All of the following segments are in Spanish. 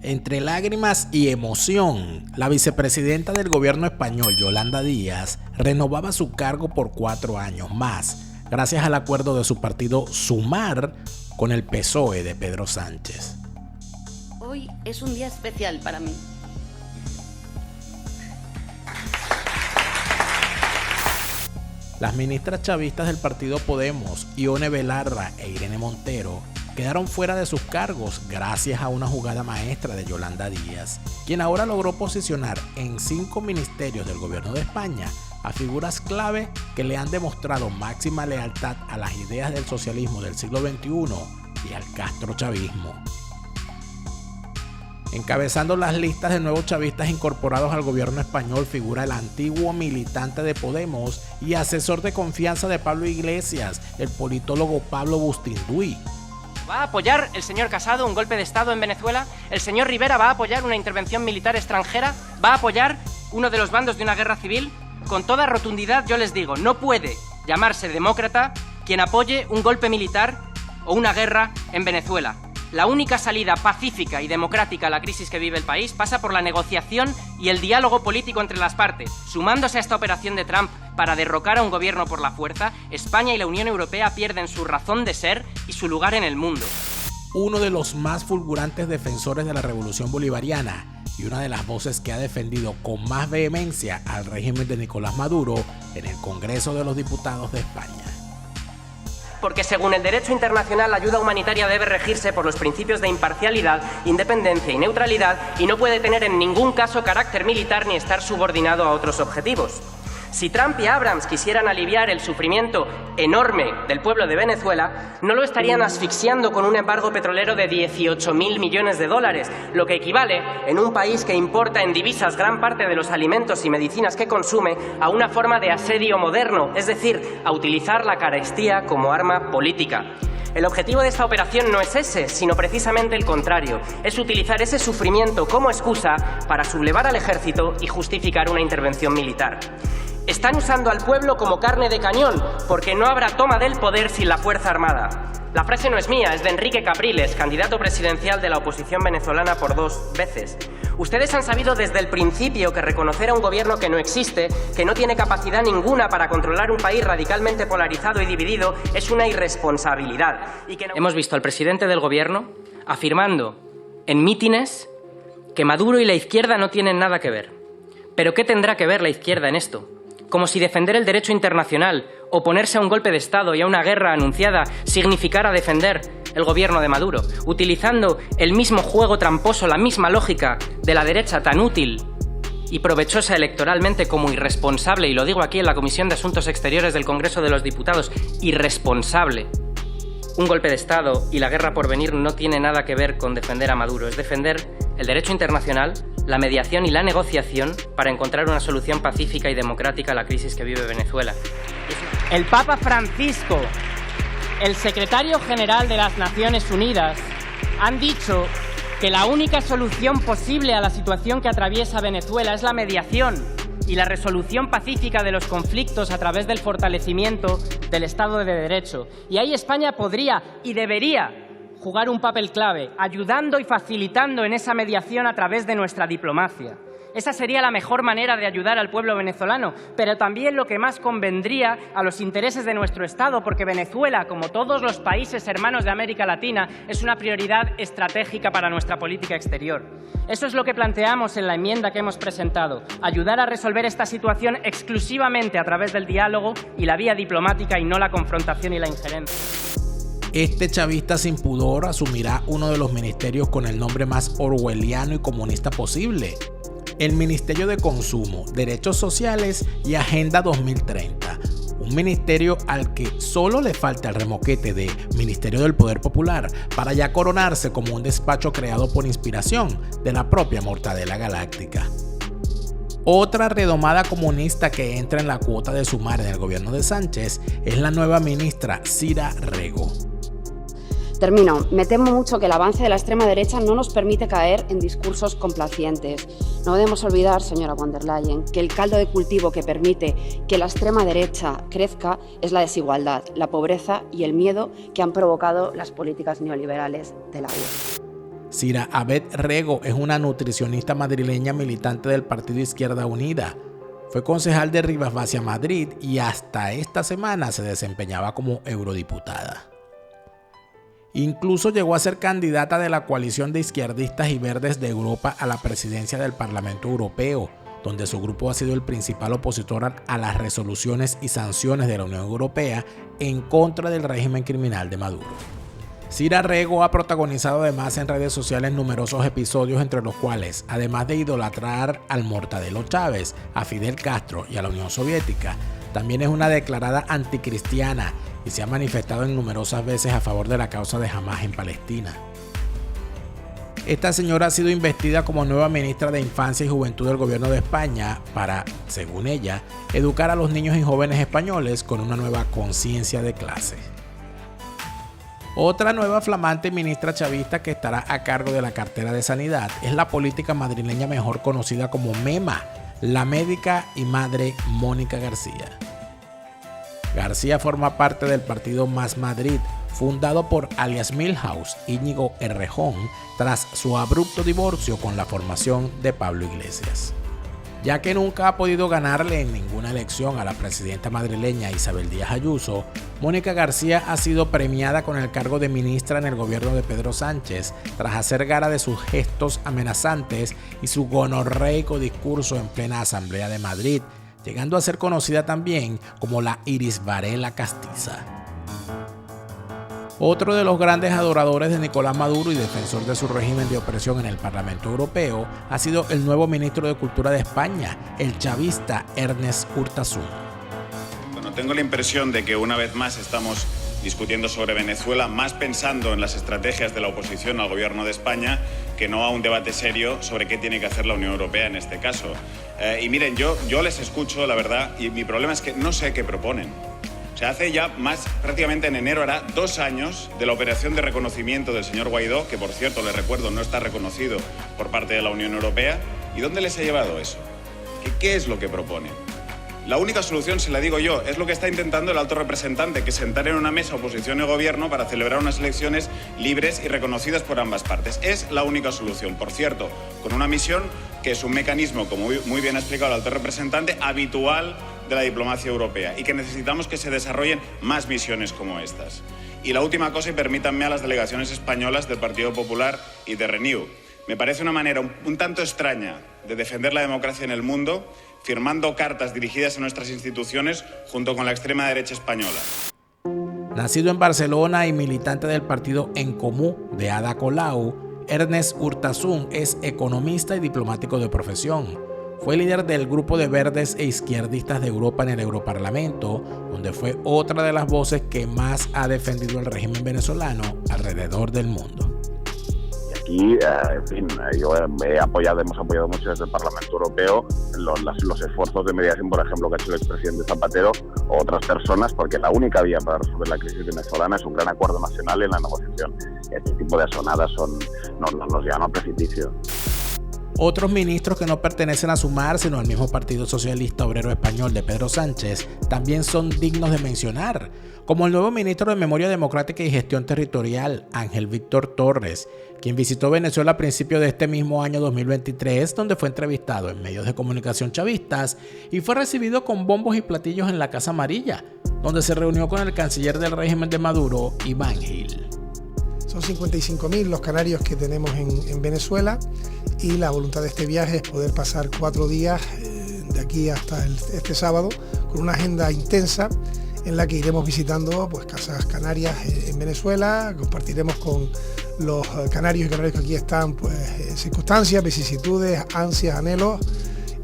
Entre lágrimas y emoción, la vicepresidenta del gobierno español, Yolanda Díaz, renovaba su cargo por 4 años más, gracias al acuerdo de su partido Sumar con el PSOE de Pedro Sánchez. Hoy es un día especial para mí. Las ministras chavistas del partido Podemos, Ione Belarra e Irene Montero, quedaron fuera de sus cargos gracias a una jugada maestra de Yolanda Díaz, quien ahora logró posicionar en 5 ministerios del gobierno de España a figuras clave que le han demostrado máxima lealtad a las ideas del socialismo del siglo XXI y al castrochavismo. Encabezando las listas de nuevos chavistas incorporados al gobierno español figura el antiguo militante de Podemos y asesor de confianza de Pablo Iglesias, el politólogo Pablo Bustinduy. ¿Va a apoyar el señor Casado un golpe de Estado en Venezuela? ¿El señor Rivera va a apoyar una intervención militar extranjera? ¿Va a apoyar uno de los bandos de una guerra civil? Con toda rotundidad yo les digo, no puede llamarse demócrata quien apoye un golpe militar o una guerra en Venezuela. La única salida pacífica y democrática a la crisis que vive el país pasa por la negociación y el diálogo político entre las partes. Sumándose a esta operación de Trump para derrocar a un gobierno por la fuerza, España y la Unión Europea pierden su razón de ser y su lugar en el mundo. Uno de los más fulgurantes defensores de la revolución bolivariana y una de las voces que ha defendido con más vehemencia al régimen de Nicolás Maduro en el Congreso de los Diputados de España. Porque según el derecho internacional, la ayuda humanitaria debe regirse por los principios de imparcialidad, independencia y neutralidad y no puede tener en ningún caso carácter militar ni estar subordinado a otros objetivos. Si Trump y Abrams quisieran aliviar el sufrimiento enorme del pueblo de Venezuela, no lo estarían asfixiando con un embargo petrolero de 18.000 millones de dólares, lo que equivale, en un país que importa en divisas gran parte de los alimentos y medicinas que consume, a una forma de asedio moderno, es decir, a utilizar la carestía como arma política. El objetivo de esta operación no es ese, sino precisamente el contrario. Es utilizar ese sufrimiento como excusa para sublevar al ejército y justificar una intervención militar. Están usando al pueblo como carne de cañón, porque no habrá toma del poder sin la Fuerza Armada. La frase no es mía, es de Enrique Capriles, candidato presidencial de la oposición venezolana por 2 veces. Ustedes han sabido desde el principio que reconocer a un gobierno que no existe, que no tiene capacidad ninguna para controlar un país radicalmente polarizado y dividido, es una irresponsabilidad. Hemos visto al presidente del gobierno afirmando en mítines que Maduro y la izquierda no tienen nada que ver. ¿Pero qué tendrá que ver la izquierda en esto? Como si defender el derecho internacional, oponerse a un golpe de Estado y a una guerra anunciada significara defender el gobierno de Maduro, utilizando el mismo juego tramposo, la misma lógica de la derecha tan útil y provechosa electoralmente como irresponsable, y lo digo aquí en la Comisión de Asuntos Exteriores del Congreso de los Diputados, irresponsable. Un golpe de Estado y la guerra por venir no tiene nada que ver con defender a Maduro, es defender el derecho internacional, la mediación y la negociación para encontrar una solución pacífica y democrática a la crisis que vive Venezuela. El Papa Francisco, el secretario general de las Naciones Unidas, han dicho que la única solución posible a la situación que atraviesa Venezuela es la mediación y la resolución pacífica de los conflictos a través del fortalecimiento del Estado de Derecho. Y ahí España podría y debería jugar un papel clave, ayudando y facilitando en esa mediación a través de nuestra diplomacia. Esa sería la mejor manera de ayudar al pueblo venezolano, pero también lo que más convendría a los intereses de nuestro Estado, porque Venezuela, como todos los países hermanos de América Latina, es una prioridad estratégica para nuestra política exterior. Eso es lo que planteamos en la enmienda que hemos presentado, ayudar a resolver esta situación exclusivamente a través del diálogo y la vía diplomática y no la confrontación y la injerencia. Este chavista sin pudor asumirá uno de los ministerios con el nombre más orwelliano y comunista posible: el Ministerio de Consumo, Derechos Sociales y Agenda 2030. Un ministerio al que solo le falta el remoquete de Ministerio del Poder Popular para ya coronarse como un despacho creado por inspiración de la propia Mortadela Galáctica. Otra redomada comunista que entra en la cuota de Sumar en el gobierno de Sánchez es la nueva ministra Cira Rego. Termino. Me temo mucho que el avance de la extrema derecha no nos permite caer en discursos complacientes. No debemos olvidar, señora von der Leyen, que el caldo de cultivo que permite que la extrema derecha crezca es la desigualdad, la pobreza y el miedo que han provocado las políticas neoliberales de la UE. Cira Abed Rego es una nutricionista madrileña militante del partido Izquierda Unida. Fue concejal de Rivas Vacia Madrid y hasta esta semana se desempeñaba como eurodiputada. Incluso llegó a ser candidata de la coalición de izquierdistas y verdes de Europa a la presidencia del Parlamento Europeo, donde su grupo ha sido el principal opositor a las resoluciones y sanciones de la Unión Europea en contra del régimen criminal de Maduro. Cira Rego ha protagonizado además en redes sociales numerosos episodios, entre los cuales, además de idolatrar al Mortadelo Chávez, a Fidel Castro y a la Unión Soviética, también es una declarada anticristiana y se ha manifestado en numerosas veces a favor de la causa de Hamás en Palestina. Esta señora ha sido investida como nueva ministra de Infancia y Juventud del Gobierno de España para, según ella, educar a los niños y jóvenes españoles con una nueva conciencia de clase. Otra nueva flamante ministra chavista que estará a cargo de la cartera de Sanidad es la política madrileña mejor conocida como MEMA, la médica y madre Mónica García. García forma parte del partido Más Madrid, fundado por alias Milhouse Íñigo Errejón, tras su abrupto divorcio con la formación de Pablo Iglesias. Ya que nunca ha podido ganarle en ninguna elección a la presidenta madrileña Isabel Díaz Ayuso, Mónica García ha sido premiada con el cargo de ministra en el gobierno de Pedro Sánchez, tras hacer gala de sus gestos amenazantes y su gonorreico discurso en plena Asamblea de Madrid, llegando a ser conocida también como la Iris Varela castiza. Otro de los grandes adoradores de Nicolás Maduro y defensor de su régimen de opresión en el Parlamento Europeo ha sido el nuevo ministro de Cultura de España, el chavista Ernest Urtasun. Bueno, tengo la impresión de que una vez más estamos discutiendo sobre Venezuela, más pensando en las estrategias de la oposición al gobierno de España que no a un debate serio sobre qué tiene que hacer la Unión Europea en este caso. Y miren, yo les escucho, la verdad, y mi problema es que no sé qué proponen. O sea, hace ya prácticamente en enero hará 2 años de la operación de reconocimiento del señor Guaidó, que por cierto, les recuerdo, no está reconocido por parte de la Unión Europea. ¿Y dónde les ha llevado eso? ¿Qué es lo que proponen? La única solución, se la digo yo, es lo que está intentando el alto representante, que es sentar en una mesa oposición y gobierno para celebrar unas elecciones libres y reconocidas por ambas partes. Es la única solución. Por cierto, con una misión que es un mecanismo, como muy bien ha explicado el alto representante, habitual de la diplomacia europea y que necesitamos que se desarrollen más misiones como estas. Y la última cosa, y permítanme, a las delegaciones españolas del Partido Popular y de Renew. Me parece una manera un tanto extraña de defender la democracia en el mundo, firmando cartas dirigidas a nuestras instituciones junto con la extrema derecha española. Nacido en Barcelona y militante del partido En Comú de Ada Colau, Ernest Urtasun es economista y diplomático de profesión. Fue líder del grupo de verdes e izquierdistas de Europa en el Europarlamento, donde fue otra de las voces que más ha defendido el régimen venezolano alrededor del mundo. Aquí, en fin, hemos apoyado mucho desde el Parlamento Europeo los esfuerzos de mediación, por ejemplo, que ha hecho el expresidente Zapatero o otras personas, porque la única vía para resolver la crisis venezolana es un gran acuerdo nacional en la negociación. Este tipo de asonadas nos llevan al precipicio. Otros ministros que no pertenecen a Sumar, sino al mismo Partido Socialista Obrero Español de Pedro Sánchez, también son dignos de mencionar, como el nuevo ministro de Memoria Democrática y Gestión Territorial, Ángel Víctor Torres, quien visitó Venezuela a principios de este mismo año 2023, donde fue entrevistado en medios de comunicación chavistas y fue recibido con bombos y platillos en la Casa Amarilla, donde se reunió con el canciller del régimen de Maduro, Iván Gil. Son 55.000 los canarios que tenemos en Venezuela y la voluntad de este viaje es poder pasar 4 días de aquí hasta este sábado con una agenda intensa en la que iremos visitando casas canarias en Venezuela, compartiremos con los canarios y canarios que aquí están circunstancias, vicisitudes, ansias, anhelos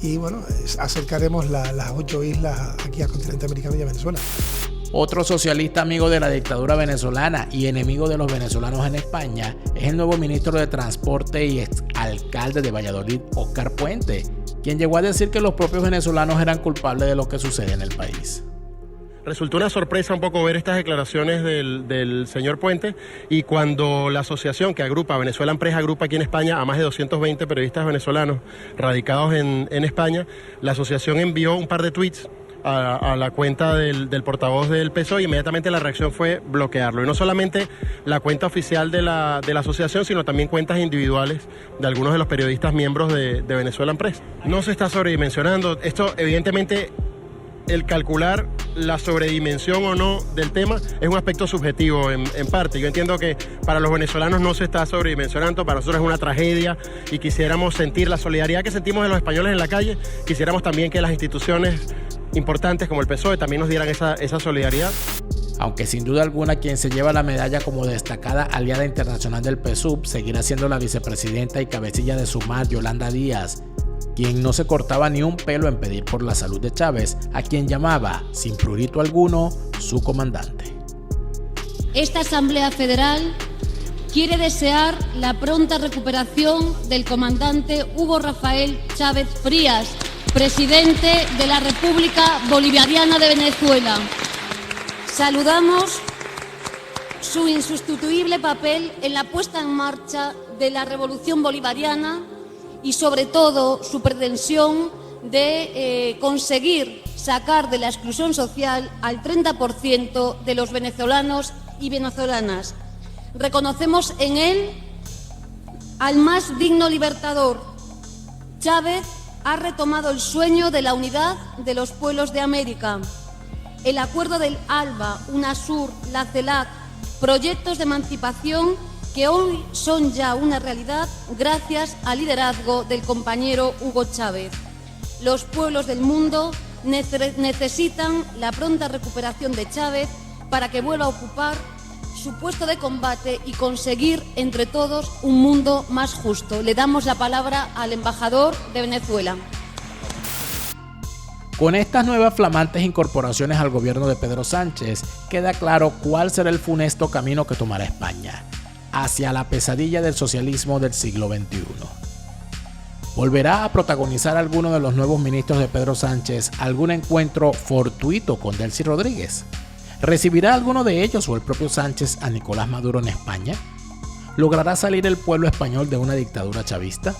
y bueno, acercaremos las 8 islas aquí al continente americano y a Venezuela. Otro socialista amigo de la dictadura venezolana y enemigo de los venezolanos en España es el nuevo ministro de Transporte y exalcalde de Valladolid, Óscar Puente, quien llegó a decir que los propios venezolanos eran culpables de lo que sucede en el país. Resultó una sorpresa un poco ver estas declaraciones del señor Puente, y cuando la asociación que agrupa, Venezuela Press agrupa aquí en España a más de 220 periodistas venezolanos radicados en España, la asociación envió un par de tweets a la cuenta del portavoz del PSOE, y inmediatamente la reacción fue bloquearlo. Y no solamente la cuenta oficial de la asociación, sino también cuentas individuales de algunos de los periodistas miembros de Venezuelan Press. No se está sobredimensionando. Esto, evidentemente, el calcular la sobredimensión o no del tema es un aspecto subjetivo en parte. Yo entiendo que para los venezolanos no se está sobredimensionando, para nosotros es una tragedia y quisiéramos sentir la solidaridad que sentimos de los españoles en la calle. Quisiéramos también que las instituciones importantes como el PSOE también nos dieran esa solidaridad. Aunque sin duda alguna quien se lleva la medalla como destacada aliada internacional del PSUV seguirá siendo la vicepresidenta y cabecilla de Sumar, Yolanda Díaz, quien no se cortaba ni un pelo en pedir por la salud de Chávez, a quien llamaba, sin prurito alguno, su comandante. Esta Asamblea Federal quiere desear la pronta recuperación del comandante Hugo Rafael Chávez Frías, presidente de la República Bolivariana de Venezuela. Saludamos su insustituible papel en la puesta en marcha de la Revolución Bolivariana y sobre todo su pretensión de conseguir sacar de la exclusión social al 30% de los venezolanos y venezolanas. Reconocemos en él al más digno libertador. Chávez ha retomado el sueño de la unidad de los pueblos de América. El acuerdo del ALBA, UNASUR, la CELAC, proyectos de emancipación que hoy son ya una realidad gracias al liderazgo del compañero Hugo Chávez. Los pueblos del mundo necesitan la pronta recuperación de Chávez para que vuelva a ocupar su puesto de combate y conseguir entre todos un mundo más justo. Le damos la palabra al embajador de Venezuela. Con estas nuevas flamantes incorporaciones al gobierno de Pedro Sánchez, queda claro cuál será el funesto camino que tomará España hacia la pesadilla del socialismo del siglo XXI. ¿Volverá a protagonizar alguno de los nuevos ministros de Pedro Sánchez algún encuentro fortuito con Delcy Rodríguez? ¿Recibirá alguno de ellos o el propio Sánchez a Nicolás Maduro en España? ¿Logrará salir el pueblo español de una dictadura chavista?